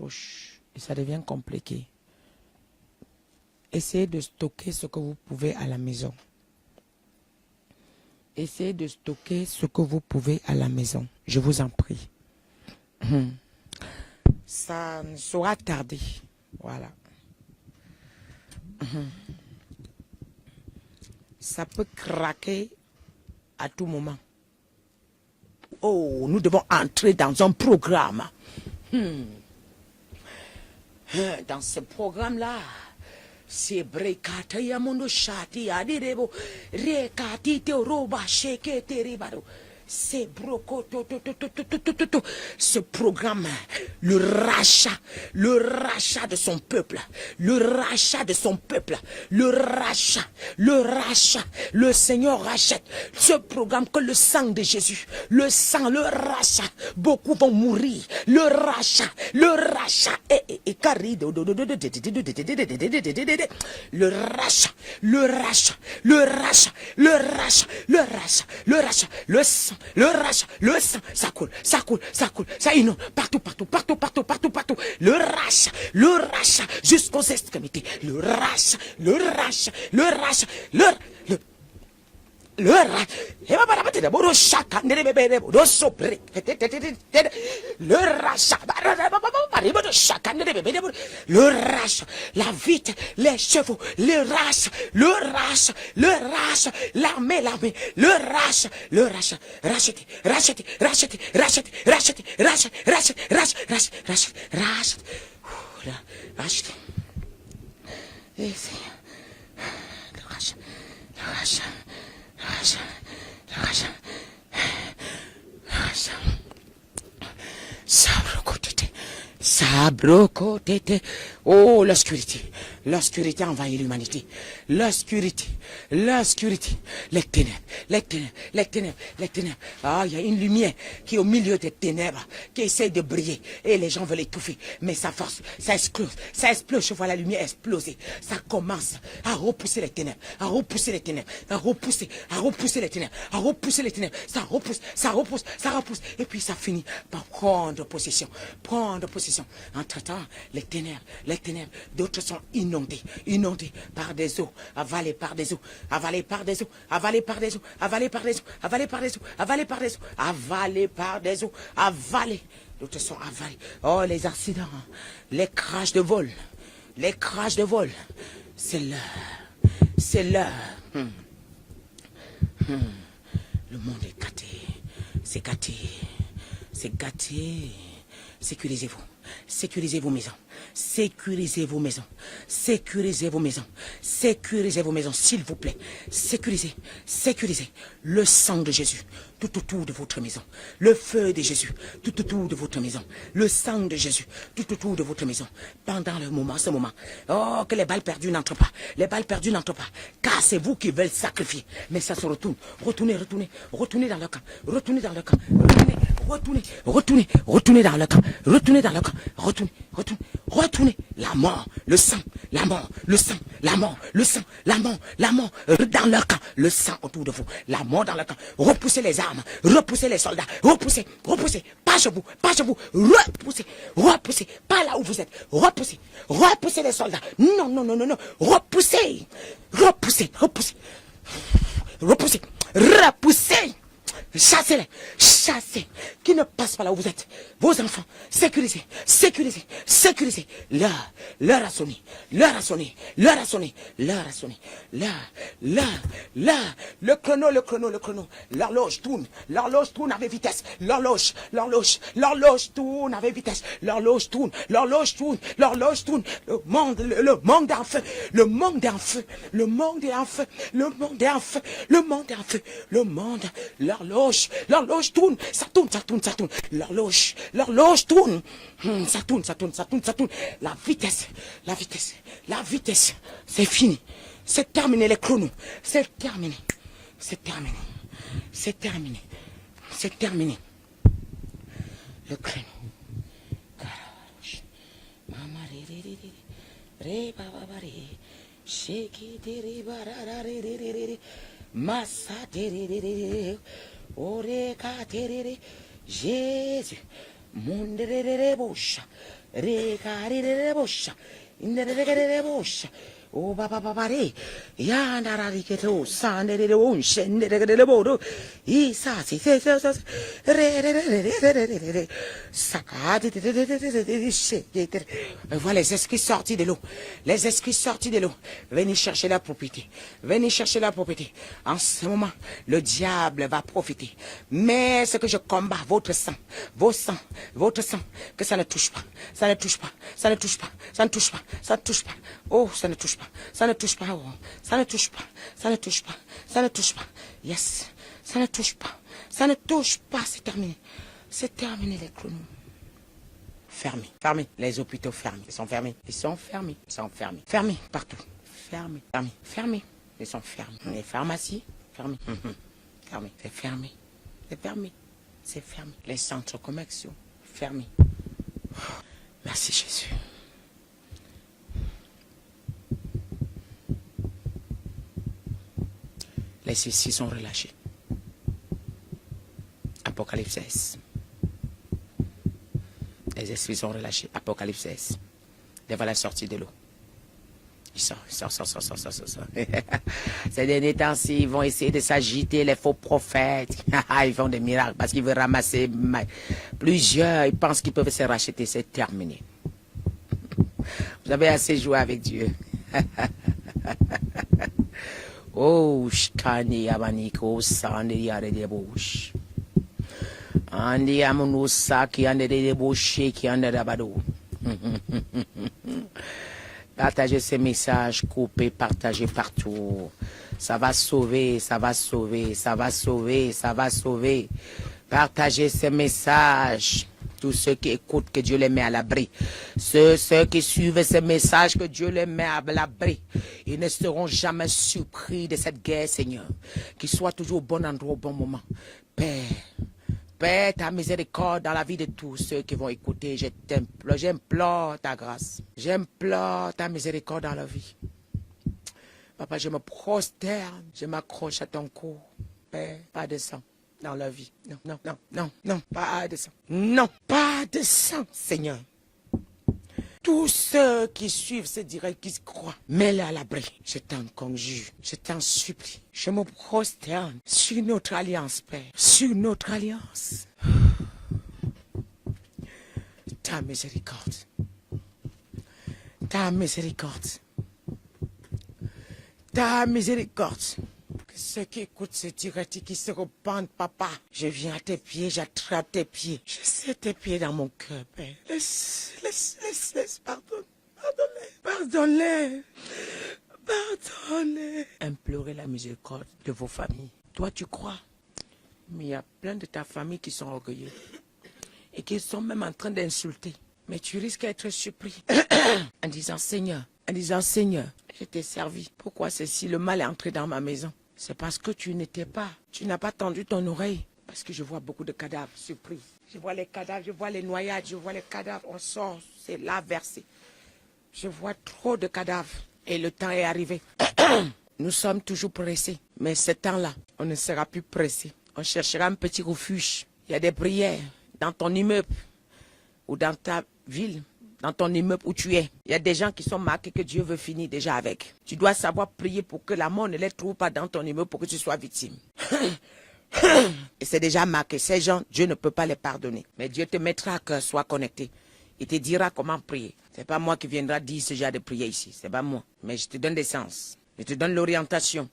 s'accroche et ça devient compliqué. Essayez de stocker ce que vous pouvez à la maison. Essayez de stocker ce que vous pouvez à la maison. Je vous en prie. Ça ne sera tardé. Voilà. Ça peut craquer à tout moment. Oh, nous devons entrer dans un programme. Dans ce programme-là, c'est Brekata Yamondo Shati Adirebo Rekati Teoroba Sheke Teribaro. C'est ce programme, le rachat de son peuple, le rachat, le Seigneur rachète ce programme que le sang de Jésus, le rachat, beaucoup vont mourir, le rachat, et carido, le sang, ça coule, ça inonde, partout, le rachat, jusqu'aux extrémités, le rachat, la vite, les chevaux, l'armée, le rachat, rachetez. Sabrokotete. Oh, l'obscurité envahit l'humanité. L'obscurité, les ténèbres. Ah, il y a une lumière qui est au milieu des ténèbres, qui essaie de briller, et les gens veulent étouffer, mais ça force, ça explose, je vois la lumière exploser, ça commence à repousser les ténèbres, ça repousse, et puis ça finit par prendre possession. Entre-temps, les ténèbres, d'autres sont inondés par des eaux, avalés par des eaux. D'autres sont avalés. Oh, les accidents, les crashs de vol, c'est l'heure. Le monde est gâté, c'est gâté. Sécurisez vos maisons. Sécurisez vos maisons, s'il vous plaît. Sécurisez le sang de Jésus tout autour de votre maison. Le feu de Jésus tout autour de votre maison. Le sang de Jésus tout autour de votre maison. Pendant ce moment. Oh, que les balles perdues n'entrent pas. Car c'est vous qui veulent sacrifier. Mais ça se retourne. Retournez dans le camp. Retournez dans le camp. Retournez. La mort, le sang, la mort, dans leur camp, le sang autour de vous, la mort dans leur camp. Repoussez les armes, repoussez les soldats, repoussez, pas chez vous, repoussez, pas là où vous êtes, repoussez les soldats. Non, repoussez. Chassez, qui ne passent pas là où vous êtes. Vos enfants, sécurisez. L'heure a sonné. Le chrono. L'horloge tourne avec vitesse. L'horloge tourne avec vitesse. L'horloge tourne. Le monde est en feu. L'horloge tourne, ça tourne. L'horloge tourne, ça tourne. La vitesse, c'est fini. C'est terminé les chronos. C'est terminé. Le chrono. Jésus, Recarirebocha. Inderegerebosha. Oh, bababare. Yandarariketo. Sanderebon. Shenderegerebodo. Isa. Sacade. Voilà les esprits sortis de l'eau. Les esprits sortis de l'eau. Venez chercher la propriété. Venez chercher la propriété. En ce moment, le diable va profiter. Mais ce que je combats, votre sang, vos sangs, votre sang, que ça ne touche pas. Ça ne touche pas. Ça ne touche pas. Ça ne touche pas. Ça ne touche pas. Oh, ça ne touche pas. Ça ne touche pas. Oh, ça ne touche pas. Ça ne touche pas. Ça ne touche pas. Yes. Ça ne touche pas. Ça ne touche pas. C'est terminé. C'est terminé les chronos. Fermés. Fermés. Les hôpitaux fermés. Ils sont fermés. Ils sont fermés. Ils sont fermés. Fermés partout. Fermés. Fermés. Fermés. Ils sont fermés. Les pharmacies fermées. Fermées. C'est fermé. C'est fermé. C'est fermé. Les centres commerciaux fermés. Merci Jésus. Les esprits sont relâchés. Apocalypse 16. Les esprits sont relâchés. Apocalypse 16. Devant la sortie de l'eau. Ils sortent. Ces derniers temps-ci, ils vont essayer de s'agiter, les faux prophètes. Ils font des miracles parce qu'ils veulent ramasser plusieurs. Ils pensent qu'ils peuvent se racheter. C'est terminé. Vous avez assez joué avec Dieu. Oh, shkani yabaniko sandi yare de bouche. Andi amunusa qui ande de bouche qui ande d'abado. Partagez ces messages, coupez, partagez partout. Ça va sauver, ça va sauver, ça va sauver, ça va sauver. Partagez ces messages. Tous ceux qui écoutent, que Dieu les met à l'abri. Ceux qui suivent ces messages, que Dieu les met à l'abri. Ils ne seront jamais surpris de cette guerre, Seigneur. Qu'ils soient toujours au bon endroit, au bon moment. Père, Père, ta miséricorde dans la vie de tous ceux qui vont écouter. J'implore ta grâce. J'implore ta miséricorde dans la vie. Papa, je me prosterne, je m'accroche à ton cou. Père, pas de sang dans la vie. Non, pas de sang. Non, pas de sang, Seigneur. Tous ceux qui suivent ce direct, qui se croient, mets-les à l'abri. Je t'en conjure, je t'en supplie. Je me prosterne sur notre alliance, Père. Sur notre alliance. Ta miséricorde. Ta miséricorde. Ta miséricorde. Que ceux qui écoutent ce direct et qui se repentent, papa, je viens à tes pieds, j'attrape tes pieds. Je sais tes pieds dans mon cœur, Père. Laisse, pardonne-les. Implorez la miséricorde de vos familles. Toi, tu crois, mais il y a plein de ta famille qui sont orgueilleux et qui sont même en train d'insulter. Mais tu risques d'être surpris en disant, Seigneur, je t'ai servi. Pourquoi ceci, le mal est entré dans ma maison? C'est parce que tu n'as pas tendu ton oreille. Parce que je vois beaucoup de cadavres, surpris. Je vois les cadavres, je vois les noyades, je vois les cadavres. On sort, c'est là versé. Je vois trop de cadavres. Et le temps est arrivé. Nous sommes toujours pressés. Mais ce temps-là, on ne sera plus pressés. On cherchera un petit refuge. Il y a des prières dans ton immeuble ou dans ta ville, dans ton immeuble où tu es. Il y a des gens qui sont marqués que Dieu veut finir déjà avec. Tu dois savoir prier pour que la mort ne les trouve pas dans ton immeuble pour que tu sois victime. Et c'est déjà marqué. Ces gens, Dieu ne peut pas les pardonner. Mais Dieu te mettra à cœur, sois connecté. Il te dira comment prier. C'est pas moi qui viendra dire ce genre de prière ici. C'est pas moi. Mais je te donne des sens. Je te donne l'orientation.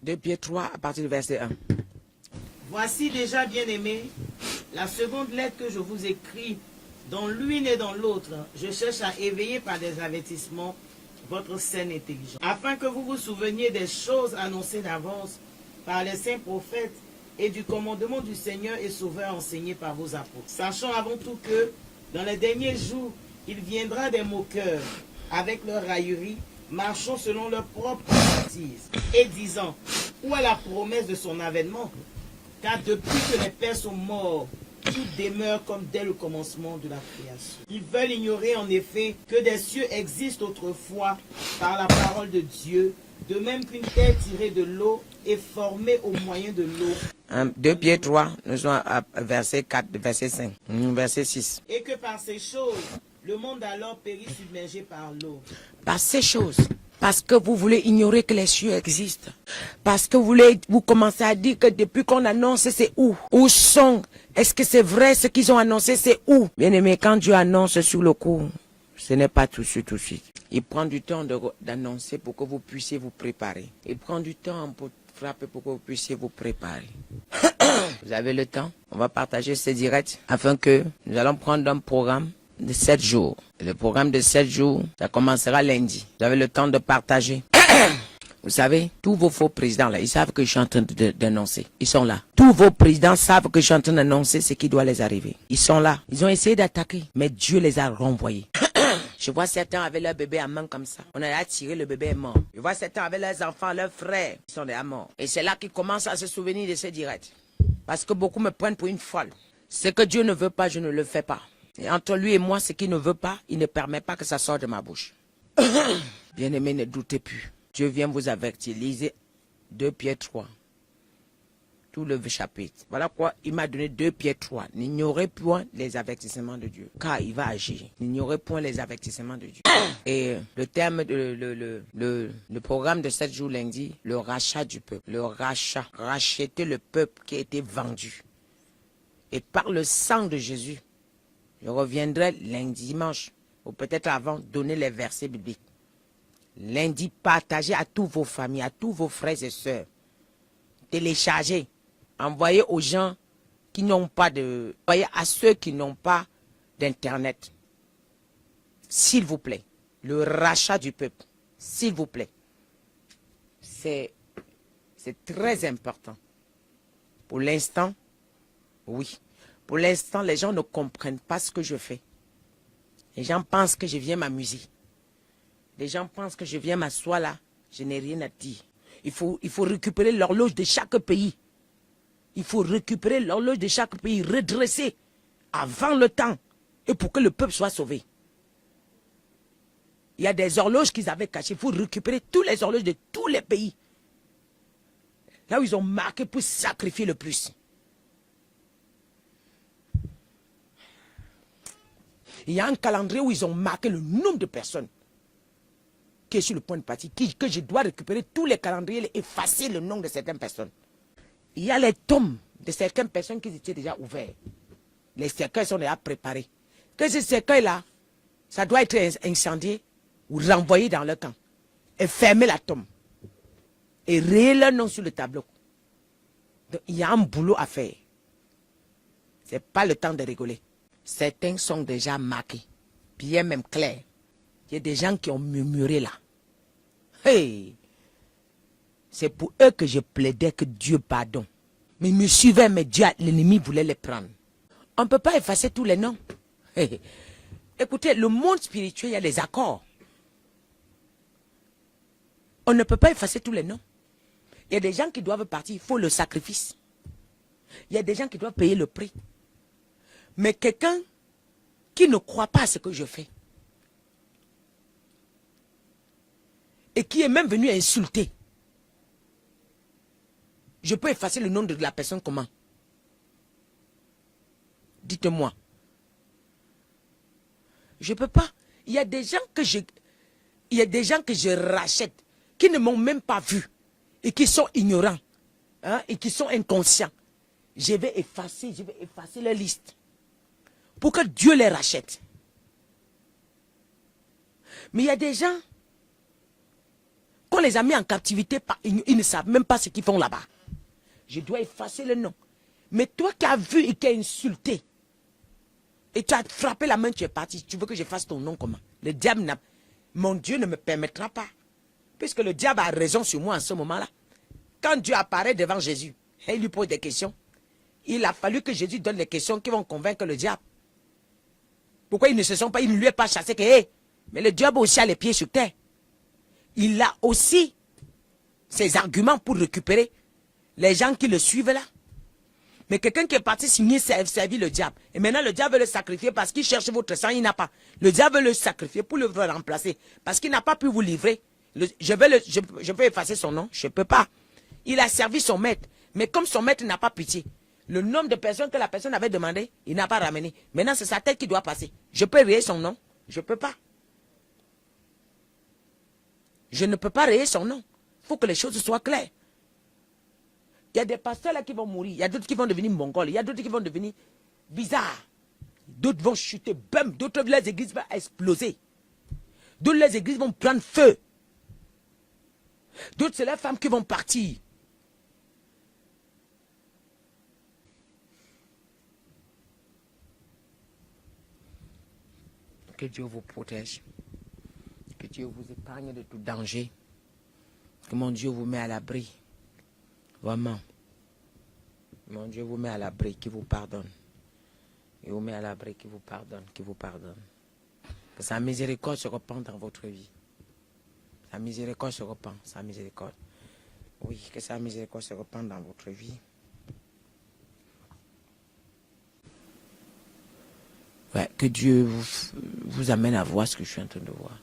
2 Pierre 3 à partir du verset 1. Voici déjà, bien-aimés, la seconde lettre que je vous écris, dans l'une et dans l'autre. Je cherche à éveiller par des avertissements votre saine intelligence, afin que vous vous souveniez des choses annoncées d'avance par les saints prophètes et du commandement du Seigneur et Sauveur enseigné par vos apôtres. Sachant avant tout que, dans les derniers jours, il viendra des moqueurs avec leur raillerie, marchant selon leur propre bêtise, et disant, où est la promesse de son avènement? Car depuis que les pères sont morts, tout demeure comme dès le commencement de la création. Ils veulent ignorer en effet que des cieux existent autrefois par la parole de Dieu, de même qu'une terre tirée de l'eau est formée au moyen de l'eau. 2 Pierre 3, nous sommes à verset 4, verset 5, verset 6. Et que par ces choses, Le monde alors périt submergé par l'eau. Par ces choses. Parce que vous voulez ignorer que les cieux existent. Parce que vous commencez à dire que depuis qu'on annonce, c'est où? Où sont? Est-ce que c'est vrai ce qu'ils ont annoncé, c'est où? Bien aimé, quand Dieu annonce sur le coup, ce n'est pas tout de suite, tout de suite. Il prend du temps d'annoncer pour que vous puissiez vous préparer. Il prend du temps pour frapper pour que vous puissiez vous préparer. Vous avez le temps? On va partager ces directs afin que nous allons prendre un programme de 7 jours. Le programme de 7 jours, ça commencera lundi. Vous avez le temps de partager. Vous savez, tous vos faux présidents là, ils savent que je suis en train d'annoncer. Ils sont là. Tous vos présidents savent que je suis en train d'annoncer ce qui doit les arriver. Ils sont là. Ils ont essayé d'attaquer, mais Dieu les a renvoyés. Je vois certains avec leur bébé à main comme ça. On a attiré, le bébé est mort. Je vois certains avec leurs enfants, leurs frères, ils sont déjà morts. Et c'est là qu'ils commencent à se souvenir de ces directs. Parce que beaucoup me prennent pour une folle. Ce que Dieu ne veut pas, je ne le fais pas. Et entre lui et moi, ce qu'il ne veut pas, il ne permet pas que ça sorte de ma bouche. Bien-aimés, ne doutez plus. Dieu vient vous avertir. Lisez 2 Pierre 3. Tout le chapitre. Voilà quoi il m'a donné 2 Pierre 3. N'ignorez point les avertissements de Dieu. Car il va agir. N'ignorez point les avertissements de Dieu. Et le terme, le programme de 7 jours lundi, le rachat du peuple. Le rachat. Racheter le peuple qui a été vendu. Et par le sang de Jésus, je reviendrai lundi, dimanche, ou peut-être avant, donner les versets bibliques. Lundi, partagez à tous vos familles, à tous vos frères et sœurs. Téléchargez. Envoyez aux gens qui n'ont pas de... Envoyez à ceux qui n'ont pas d'Internet. S'il vous plaît. Le rachat du peuple. S'il vous plaît. C'est très important. Pour l'instant, oui. Pour l'instant, les gens ne comprennent pas ce que je fais. Les gens pensent que je viens m'amuser. Les gens pensent que je viens m'asseoir là. Je n'ai rien à dire. Il faut récupérer l'horloge de chaque pays. Il faut récupérer l'horloge de chaque pays, redresser avant le temps et pour que le peuple soit sauvé. Il y a des horloges qu'ils avaient cachées. Il faut récupérer toutes les horloges de tous les pays. Là où ils ont marqué pour sacrifier le plus. Il y a un calendrier où ils ont marqué le nombre de personnes qui est sur le point de partir, que je dois récupérer tous les calendriers et effacer le nom de certaines personnes. Il y a les tombes de certaines personnes qui étaient déjà ouverts. Les cercueils sont déjà préparés. Que ces cercueils-là, ça doit être incendié ou renvoyé dans le camp. Et fermer la tombe. Et rayer leur nom sur le tableau. Donc, il y a un boulot à faire. Ce n'est pas le temps de rigoler. Certains sont déjà marqués. Bien même clairs. Il y a des gens qui ont murmuré là. Hey! C'est pour eux que je plaidais que Dieu pardonne. Mais ils me suivaient, mais l'ennemi voulait les prendre. On ne peut pas effacer tous les noms. Hey. Écoutez, le monde spirituel, il y a les accords. On ne peut pas effacer tous les noms. Il y a des gens qui doivent partir, il faut le sacrifice. Il y a des gens qui doivent payer le prix. Mais quelqu'un qui ne croit pas à ce que je fais, et qui est même venu insulter, je peux effacer le nom de la personne comment? Dites-moi. Je ne peux pas. Il y a des gens que je rachète, qui ne m'ont même pas vu, et qui sont ignorants, hein, et qui sont inconscients. Je vais effacer leur liste, pour que Dieu les rachète. Mais il y a des gens, qu'on les a mis en captivité, ils ne savent même pas ce qu'ils font là-bas. Je dois effacer le nom. Mais toi qui as vu et qui as insulté, et tu as frappé la main, tu es parti, tu veux que je fasse ton nom comment? Le diable mon Dieu ne me permettra pas. Puisque le diable a raison sur moi en ce moment-là. Quand Dieu apparaît devant Jésus, et il lui pose des questions, il a fallu que Jésus donne les questions qui vont convaincre le diable. Pourquoi ils ne lui est pas chassé que, hey, mais le diable aussi a les pieds sur terre. Il a aussi ses arguments pour récupérer les gens qui le suivent là. Mais quelqu'un qui est parti signer servir le diable. Et maintenant le diable veut le sacrifier parce qu'il cherche votre sang, il n'a pas. Le diable veut le sacrifier pour le remplacer. Parce qu'il n'a pas pu vous livrer. Je peux effacer son nom, je ne peux pas. Il a servi son maître. Mais comme son maître n'a pas pitié, le nombre de personnes que la personne avait demandé, il n'a pas ramené. Maintenant c'est sa tête qui doit passer. Je peux rayer son nom, Je ne peux pas. Je ne peux pas rayer son nom. Il faut que les choses soient claires. Il y a des pasteurs là qui vont mourir. Il y a d'autres qui vont devenir mongols. Il y a d'autres qui vont devenir bizarres. D'autres vont chuter. Bam. D'autres, les églises vont exploser. D'autres, les églises vont prendre feu. D'autres, c'est les femmes qui vont partir. Que Dieu vous protège. Que Dieu vous épargne de tout danger. Que mon Dieu vous met à l'abri. Vraiment. Mon Dieu vous met à l'abri, qui vous pardonne. Il vous met à l'abri, qui vous pardonne, qui vous pardonne. Que sa miséricorde se répande dans votre vie. Sa miséricorde se répand, sa miséricorde. Oui, que sa miséricorde se répande dans votre vie. Ouais, que Dieu vous amène à voir ce que je suis en train de voir.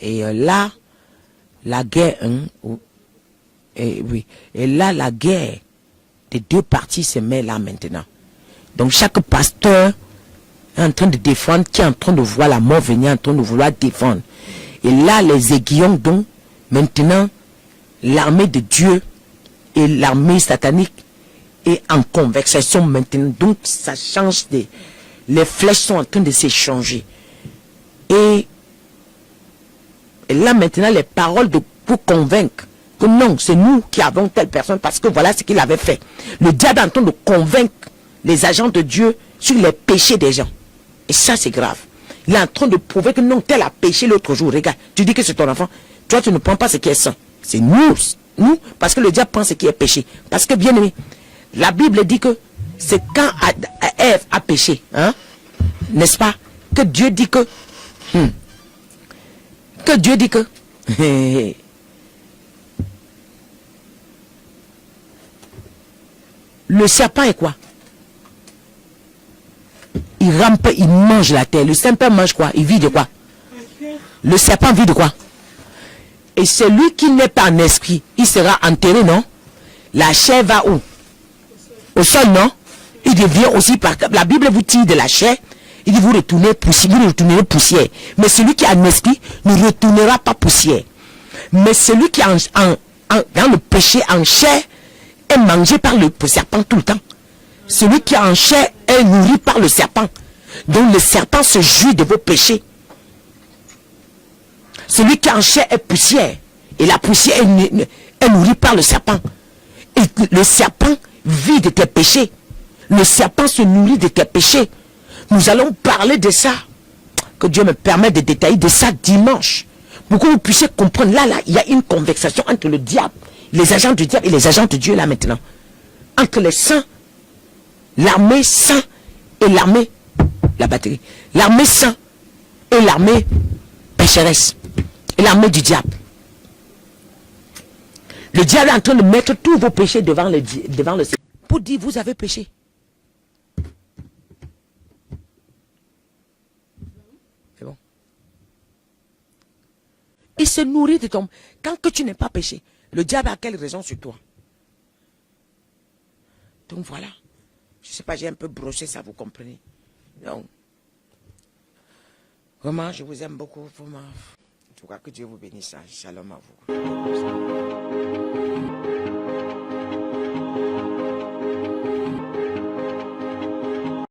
Et là, la guerre, oui, et là, la guerre des deux parties se met là maintenant. Donc chaque pasteur est en train de défendre, qui est en train de voir la mort venir, en train de vouloir défendre. Et là, les aiguillons, donc, maintenant, l'armée de Dieu et l'armée satanique est en conversation maintenant. Donc ça change les flèches sont en train de s'échanger. Et là maintenant, les paroles pour convaincre que non, c'est nous qui avons telle personne parce que voilà ce qu'il avait fait. Le diable est en train de convaincre les agents de Dieu sur les péchés des gens. Et ça, c'est grave. Il est en train de prouver que non, tel a péché l'autre jour. Regarde, tu dis que c'est ton enfant. Toi, tu ne prends pas ce qui est saint. C'est nous, parce que le diable prend ce qui est péché. Parce que, bien aimé, la Bible dit que c'est quand Ève a péché, hein, n'est-ce pas, que Dieu dit que, le serpent est quoi? Il rampe, il mange la terre. Le serpent mange quoi? Il vit de quoi? Le serpent vit de quoi? Et celui qui n'est pas en esprit, il sera enterré, non? La chair va où? Au sol, non? Il devient aussi, la Bible vous tire de la chair, il dit vous retournerez poussière. Mais celui qui a un esprit ne retournera pas poussière. Mais celui qui est dans le péché en chair est mangé par le serpent tout le temps. Celui qui est en chair est nourri par le serpent. Donc le serpent se jouit de vos péchés. Celui qui est en chair est poussière. Et la poussière est nourrie par le serpent. Et le serpent vit de tes péchés. Le serpent se nourrit de tes péchés. Nous allons parler de ça. Que Dieu me permette de détailler de ça dimanche. Pour que vous puissiez comprendre. Là, il y a une conversation entre le diable, les agents du diable et les agents de Dieu là maintenant. Entre les saints, l'armée saint et l'armée, la batterie. L'armée saint et l'armée pécheresse. Et l'armée du diable. Le diable est en train de mettre tous vos péchés devant le Seigneur. Pour dire vous avez péché. C'est bon. Il se nourrit de ton... Quand que tu n'es pas péché, le diable a quelle raison sur toi? Donc voilà. Je ne sais pas, j'ai un peu broché ça, vous comprenez. Donc, vraiment, je vous aime beaucoup. Vraiment. En tout cas, que Dieu vous bénisse. Shalom à vous.